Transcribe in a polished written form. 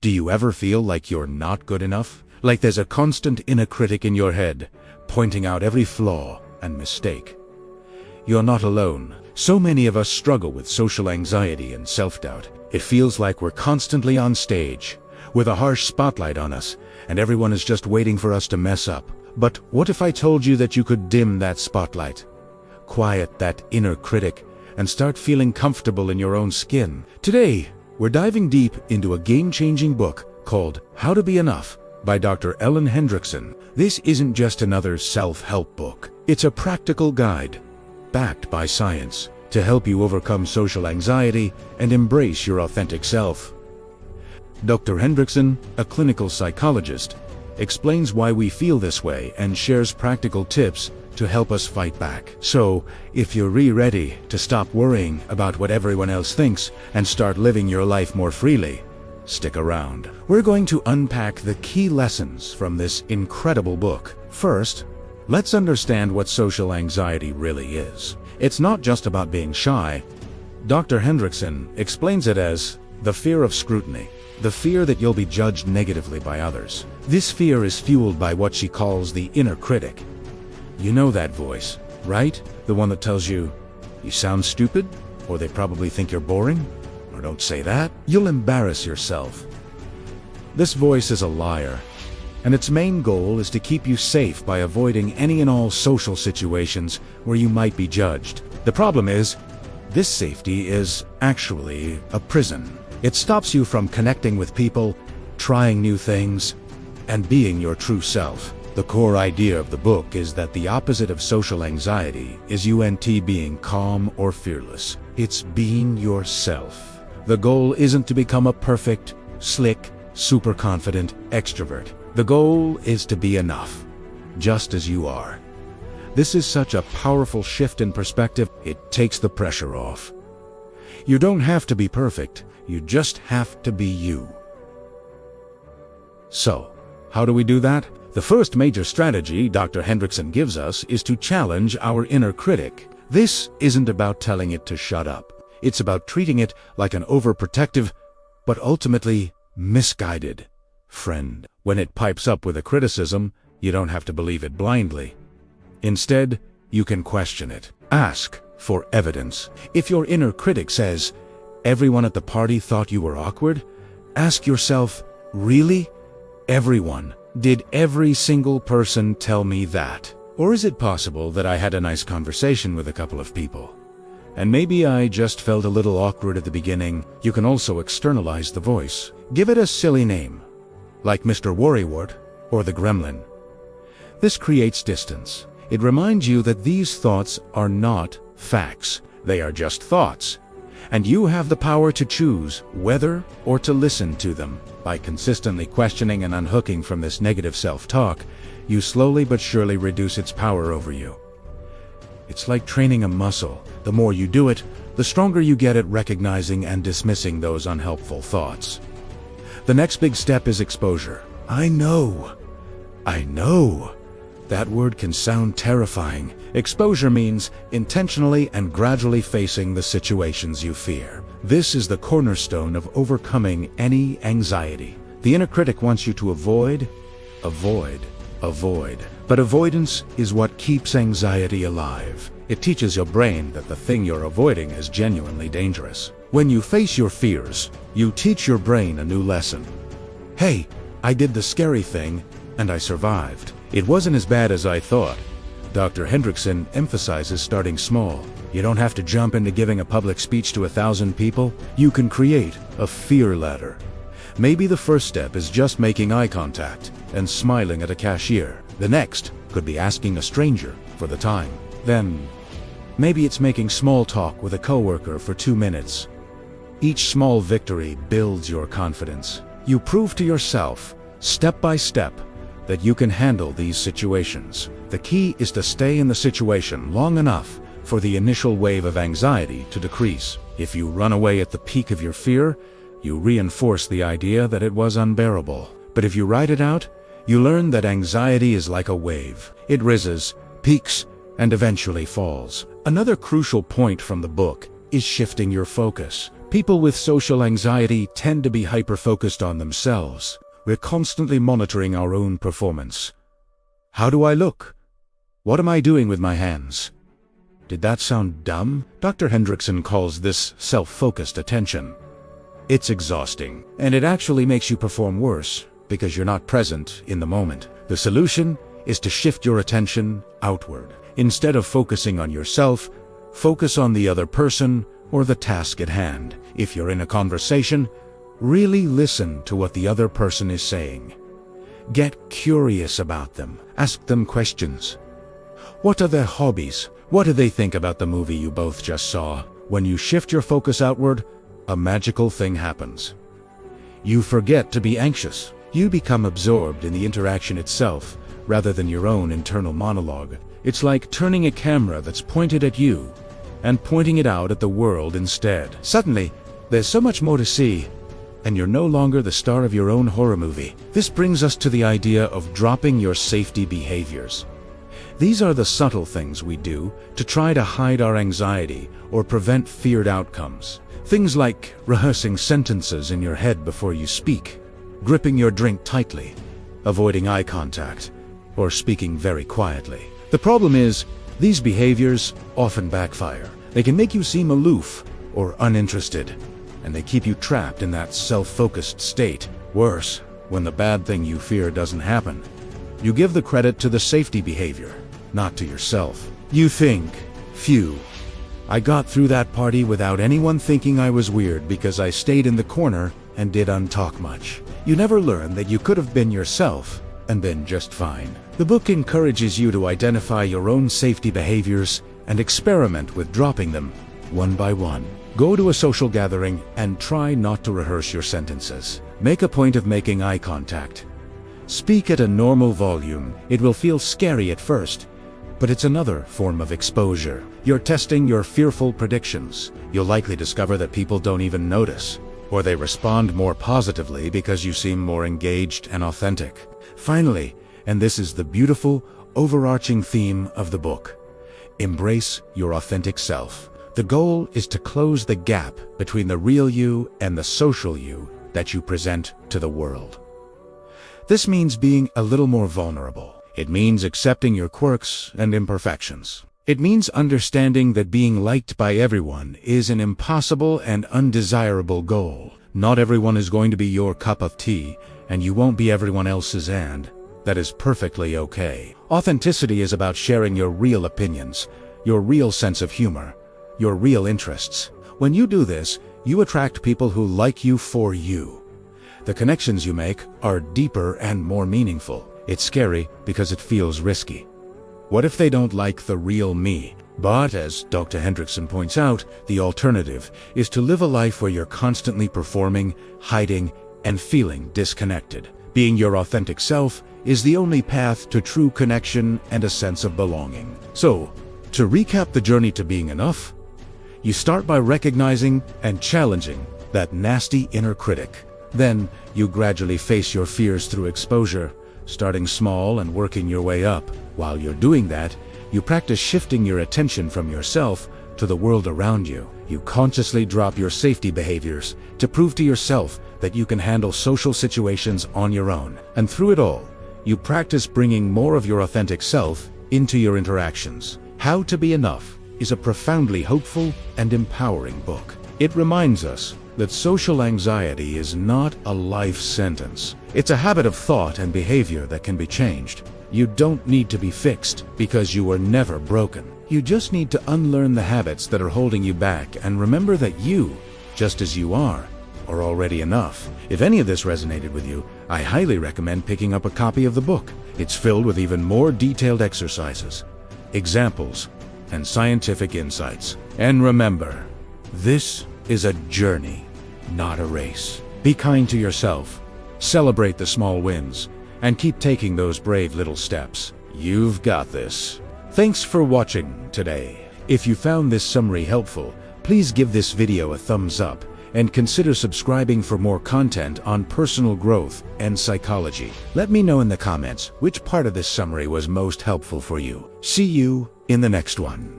Do you ever feel like you're not good enough? Like there's a constant inner critic in your head, pointing out every flaw and mistake? You're not alone. So many of us struggle with social anxiety and self-doubt. It feels like we're constantly on stage, with a harsh spotlight on us, and everyone is just waiting for us to mess up. But what if I told you that you could dim that spotlight, quiet that inner critic, and start feeling comfortable in your own skin? Today, we're diving deep into a game-changing book called How to Be Enough by Dr. Ellen Hendriksen. This isn't just another self-help book. It's a practical guide, backed by science, to help you overcome social anxiety and embrace your authentic self. Dr. Hendriksen, a clinical psychologist, explains why we feel this way and shares practical tips to help us fight back. So, if you're ready to stop worrying about what everyone else thinks and start living your life more freely, stick around. We're going to unpack the key lessons from this incredible book. First, let's understand what social anxiety really is. It's not just about being shy. Dr. Hendriksen explains it as the fear of scrutiny, the fear that you'll be judged negatively by others. This fear is fueled by what she calls the inner critic. You know that voice, right? The one that tells you, you sound stupid, or they probably think you're boring, or don't say that, you'll embarrass yourself. This voice is a liar, and its main goal is to keep you safe by avoiding any and all social situations where you might be judged. The problem is, this safety is actually a prison. It stops you from connecting with people, trying new things, and being your true self. The core idea of the book is that the opposite of social anxiety is being calm or fearless. It's being yourself. The goal isn't to become a perfect, slick, super confident extrovert. The goal is to be enough, just as you are. This is such a powerful shift in perspective. It takes the pressure off. You don't have to be perfect. You just have to be you. So, how do we do that? The first major strategy Dr. Hendriksen gives us is to challenge our inner critic. This isn't about telling it to shut up. It's about treating it like an overprotective, but ultimately misguided friend. When it pipes up with a criticism, you don't have to believe it blindly. Instead, you can question it. Ask for evidence. If your inner critic says, everyone at the party thought you were awkward, ask yourself, really? Everyone? Did every single person tell me that? Or is it possible that I had a nice conversation with a couple of people, and maybe I just felt a little awkward at the beginning? You can also externalize the voice. Give it a silly name, like Mr. Worrywart or the Gremlin. This creates distance. It reminds you that these thoughts are not facts. They are just thoughts, and you have the power to choose whether or to listen to them. By consistently questioning and unhooking from this negative self-talk, you slowly but surely reduce its power over you. It's like training a muscle. The more you do it, the stronger you get at recognizing and dismissing those unhelpful thoughts. The next big step is exposure. I know. That word can sound terrifying. Exposure means intentionally and gradually facing the situations you fear. This is the cornerstone of overcoming any anxiety. The inner critic wants you to avoid. But avoidance is what keeps anxiety alive. It teaches your brain that the thing you're avoiding is genuinely dangerous. When you face your fears, you teach your brain a new lesson. Hey, I did the scary thing, and I survived. It wasn't as bad as I thought. Dr. Hendriksen emphasizes starting small. You don't have to jump into giving a public speech to 1,000 people. You can create a fear ladder. Maybe the first step is just making eye contact and smiling at a cashier. The next could be asking a stranger for the time. Then, maybe it's making small talk with a coworker for 2 minutes. Each small victory builds your confidence. You prove to yourself, step by step, that you can handle these situations. The key is to stay in the situation long enough for the initial wave of anxiety to decrease. If you run away at the peak of your fear, you reinforce the idea that it was unbearable. But if you ride it out, you learn that anxiety is like a wave. It rises, peaks, and eventually falls. Another crucial point from the book is shifting your focus. People with social anxiety tend to be hyper-focused on themselves. We're constantly monitoring our own performance. How do I look? What am I doing with my hands? Did that sound dumb? Dr. Hendriksen calls this self-focused attention. It's exhausting, and it actually makes you perform worse because you're not present in the moment. The solution is to shift your attention outward. Instead of focusing on yourself, focus on the other person or the task at hand. If you're in a conversation, really listen to what the other person is saying. Get curious about them. Ask them questions. What are their hobbies? What do they think about the movie you both just saw? When you shift your focus outward, a magical thing happens. You forget to be anxious. You become absorbed in the interaction itself rather than your own internal monologue. It's like turning a camera that's pointed at you and pointing it out at the world instead. Suddenly, there's so much more to see, and you're no longer the star of your own horror movie. This brings us to the idea of dropping your safety behaviors. These are the subtle things we do to try to hide our anxiety or prevent feared outcomes. Things like rehearsing sentences in your head before you speak, gripping your drink tightly, avoiding eye contact, or speaking very quietly. The problem is, these behaviors often backfire. They can make you seem aloof or uninterested, and they keep you trapped in that self-focused state. Worse, when the bad thing you fear doesn't happen, you give the credit to the safety behavior, not to yourself. You think, phew, I got through that party without anyone thinking I was weird because I stayed in the corner and didn't talk much. You never learn that you could have been yourself and been just fine. The book encourages you to identify your own safety behaviors and experiment with dropping them one by one. Go to a social gathering and try not to rehearse your sentences. Make a point of making eye contact. Speak at a normal volume. It will feel scary at first, but it's another form of exposure. You're testing your fearful predictions. You'll likely discover that people don't even notice, or they respond more positively because you seem more engaged and authentic. Finally, and this is the beautiful, overarching theme of the book, embrace your authentic self. The goal is to close the gap between the real you and the social you that you present to the world. This means being a little more vulnerable. It means accepting your quirks and imperfections. It means understanding that being liked by everyone is an impossible and undesirable goal. Not everyone is going to be your cup of tea, and you won't be everyone else's, and that is perfectly okay. Authenticity is about sharing your real opinions, your real sense of humor, your real interests. When you do this, you attract people who like you for you. The connections you make are deeper and more meaningful. It's scary because it feels risky. What if they don't like the real me? But as Dr. Hendriksen points out, the alternative is to live a life where you're constantly performing, hiding, and feeling disconnected. Being your authentic self is the only path to true connection and a sense of belonging. So, to recap the journey to being enough, you start by recognizing and challenging that nasty inner critic. Then, you gradually face your fears through exposure, starting small and working your way up. While you're doing that, you practice shifting your attention from yourself to the world around you. You consciously drop your safety behaviors to prove to yourself that you can handle social situations on your own. And through it all, you practice bringing more of your authentic self into your interactions. How to Be Enough is a profoundly hopeful and empowering book. It reminds us that social anxiety is not a life sentence. It's a habit of thought and behavior that can be changed. You don't need to be fixed because you were never broken. You just need to unlearn the habits that are holding you back and remember that you, just as you are already enough. If any of this resonated with you, I highly recommend picking up a copy of the book. It's filled with even more detailed exercises, examples, and scientific insights. And remember, this is a journey, not a race. Be kind to yourself, celebrate the small wins, and keep taking those brave little steps. You've got this. Thanks for watching today. If you found this summary helpful, please give this video a thumbs up and consider subscribing for more content on personal growth and psychology. Let me know in the comments which part of this summary was most helpful for you. See you in the next one.